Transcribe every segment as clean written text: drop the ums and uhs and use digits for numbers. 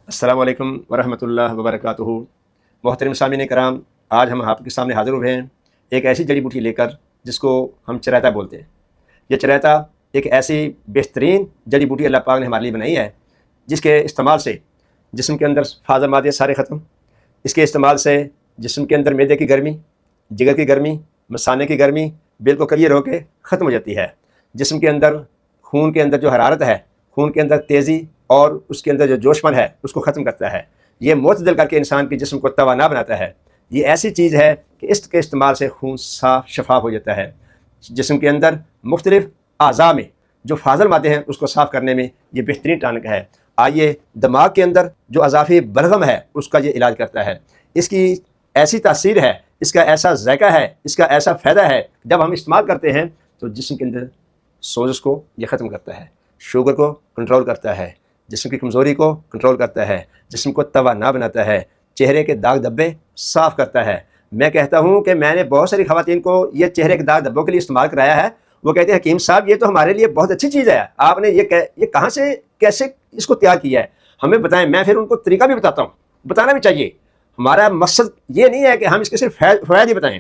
السلام علیکم ورحمۃ اللہ وبرکاتہ۔ محترم سامعین کرام، آج ہم آپ کے سامنے حاضر ہوئے ہیں ایک ایسی جڑی بوٹی لے کر جس کو ہم چریتا بولتے ہیں۔ یہ چریتا ایک ایسی بہترین جڑی بوٹی اللہ پاک نے ہمارے لیے بنائی ہے جس کے استعمال سے جسم کے اندر فاضل مادے سارے ختم۔ اس کے استعمال سے جسم کے اندر معدے کی گرمی، جگر کی گرمی، مثانے کی گرمی بالکل کلیئر ہو کے ختم ہو جاتی ہے۔ جسم کے اندر خون کے اندر جو حرارت ہے، خون کے اندر تیزی اور اس کے اندر جو جوشپن ہے اس کو ختم کرتا ہے۔ یہ معتدل کر کے انسان کے جسم کو توانا بناتا ہے۔ یہ ایسی چیز ہے کہ اس کے استعمال سے خون صاف شفاف ہو جاتا ہے۔ جسم کے اندر مختلف اعضاء میں جو فاضل مادے ہیں اس کو صاف کرنے میں یہ بہترین ٹانک ہے۔ آئیے، دماغ کے اندر جو اضافی بلغم ہے اس کا یہ علاج کرتا ہے۔ اس کی ایسی تاثیر ہے، اس کا ایسا ذائقہ ہے، اس کا ایسا فائدہ ہے، جب ہم استعمال کرتے ہیں تو جسم کے اندر سوزش کو یہ ختم کرتا ہے، شوگر کو کنٹرول کرتا ہے، جسم کی کمزوری کو کنٹرول کرتا ہے، جسم کو توانا بناتا ہے، چہرے کے داغ دھبے صاف کرتا ہے۔ میں کہتا ہوں کہ میں نے بہت ساری خواتین کو یہ چہرے کے داغ دھبوں کے لیے استعمال کرایا ہے۔ وہ کہتے ہیں حکیم صاحب یہ تو ہمارے لیے بہت اچھی چیز ہے، آپ نے یہ کہاں سے کیسے اس کو تیار کیا ہے، ہمیں بتائیں۔ میں پھر ان کو طریقہ بھی بتاتا ہوں، بتانا بھی چاہیے۔ ہمارا مقصد یہ نہیں ہے کہ ہم اس کے صرف فوائد ہی بتائیں،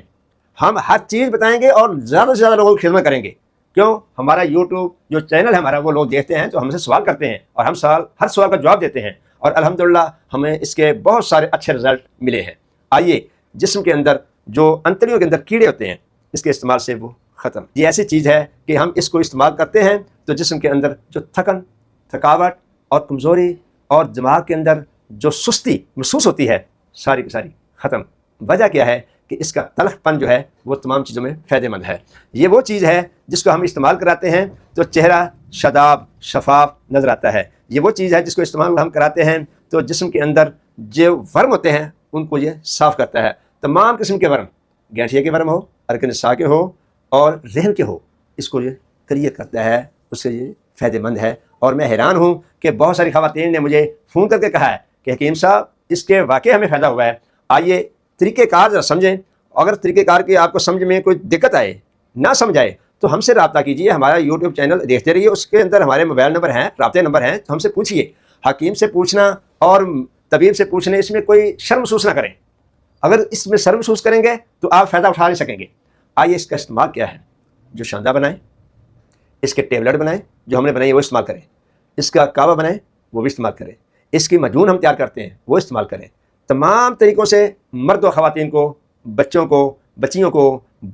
ہم ہر چیز بتائیں گے اور زیادہ سے زیادہ لوگوں کی خدمت کریں گے۔ کیوں؟ ہمارا یوٹیوب جو چینل ہے ہمارا، وہ لوگ دیکھتے ہیں تو ہم سے سوال کرتے ہیں اور ہم ہر سوال کا جواب دیتے ہیں، اور الحمدللہ ہمیں اس کے بہت سارے اچھے رزلٹ ملے ہیں۔ آئیے، جسم کے اندر جو انتڑیوں کے اندر کیڑے ہوتے ہیں اس کے استعمال سے وہ ختم۔ یہ ایسی چیز ہے کہ ہم اس کو استعمال کرتے ہیں تو جسم کے اندر جو تھکاوٹ اور کمزوری اور دماغ کے اندر جو سستی محسوس ہوتی ہے ساری کی ساری ختم۔ وجہ کیا ہے کہ اس کا تلخ پن جو ہے وہ تمام چیزوں میں فائدہ مند ہے۔ یہ وہ چیز ہے جس کو ہم استعمال کراتے ہیں تو چہرہ شاداب شفاف نظر آتا ہے۔ یہ وہ چیز ہے جس کو استعمال ہم کراتے ہیں تو جسم کے اندر جو ورم ہوتے ہیں ان کو یہ صاف کرتا ہے۔ تمام قسم کے ورم، گینٹھیا کے ورم ہو، ارکن نساء کے ہو اور رحم کے ہو، اس کو یہ کلیئر کرتا ہے، اس سے یہ فائدہ مند ہے۔ اور میں حیران ہوں کہ بہت ساری خواتین نے مجھے فون کر کے کہا ہے کہ حکیم صاحب اس کے واقعی ہمیں فائدہ ہوا ہے۔ آئیے طریقہ کار ذرا سمجھیں۔ اگر طریقہ کار کی آپ کو سمجھ میں کوئی دقت آئے، نہ سمجھ آئے تو ہم سے رابطہ کیجیے۔ ہمارا یوٹیوب چینل دیکھتے رہیے، اس کے اندر ہمارے موبائل نمبر ہیں، رابطے نمبر ہیں، تو ہم سے پوچھیے۔ حکیم سے پوچھنا اور طبیب سے پوچھنے اس میں کوئی شرم محسوس نہ کریں۔ اگر اس میں شرم محسوس کریں گے تو آپ فائدہ اٹھا نہیں سکیں گے۔ آئیے، اس کا استعمال کیا ہے؟ جو شاندہ بنائیں، اس کے ٹیبلٹ بنائیں جو ہم نے بنائی ہے وہ استعمال کریں، اس کا کعوہ بنائیں وہ بھی استعمال کریں، اس کی مجون ہم تیار کرتے ہیں وہ استعمال کریں۔ تمام طریقوں سے مرد و خواتین کو، بچوں کو، بچیوں کو،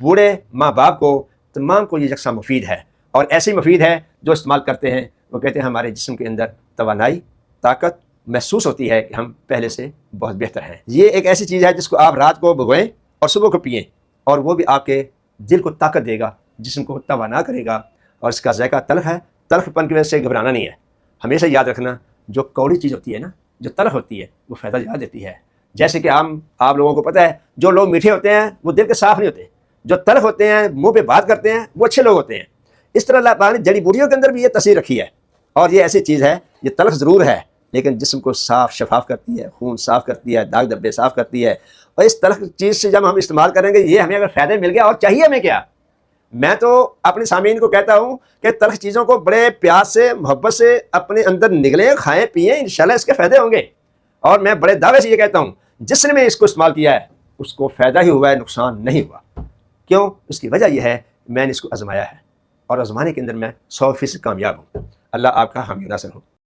بوڑھے ماں باپ کو، تمام کو یہ یکساں مفید ہے۔ اور ایسی مفید ہے جو استعمال کرتے ہیں وہ کہتے ہیں ہمارے جسم کے اندر توانائی، طاقت محسوس ہوتی ہے کہ ہم پہلے سے بہت بہتر ہیں۔ یہ ایک ایسی چیز ہے جس کو آپ رات کو بھگوئیں اور صبح کو پئیں، اور وہ بھی آپ کے دل کو طاقت دے گا، جسم کو توانا کرے گا، اور اس کا ذائقہ تلخ ہے۔ تلخ پن کی وجہ سے گھبرانا نہیں ہے۔ ہمیشہ یاد رکھنا، جو کوڑی چیز ہوتی ہے نا، جو تلخ ہوتی ہے وہ فائدہ زیادہ دیتی ہے۔ جیسے کہ آپ لوگوں کو پتہ ہے جو لوگ میٹھے ہوتے ہیں وہ دل کے صاف نہیں ہوتے، جو تلخ ہوتے ہیں منہ پہ بات کرتے ہیں وہ اچھے لوگ ہوتے ہیں۔ اس طرح اللہ پاک نے جڑی بوٹیوں کے اندر بھی یہ تاثیر رکھی ہے، اور یہ ایسی چیز ہے، یہ تلخ ضرور ہے لیکن جسم کو صاف شفاف کرتی ہے، خون صاف کرتی ہے، داغ دھبے صاف کرتی ہے۔ اور اس تلخ چیز سے جب ہم استعمال کریں گے، یہ ہمیں اگر فائدہ مل گیا اور چاہیے ہمیں کیا؟ میں تو اپنے سامعین کو کہتا ہوں کہ تلخ چیزوں کو بڑے پیار سے، محبت سے اپنے اندر نگلیں، کھائیں، پئیں، انشاءاللہ اس کے فائدے ہوں گے۔ اور میں بڑے دعوے سے یہ کہتا ہوں جس نے میں اس کو استعمال کیا ہے اس کو فائدہ ہی ہوا ہے، نقصان نہیں ہوا۔ کیوں؟ اس کی وجہ یہ ہے میں نے اس کو آزمایا ہے، اور آزمانے کے اندر میں 100% کامیاب ہوں۔ اللہ آپ کا حامی و ناصر ہو۔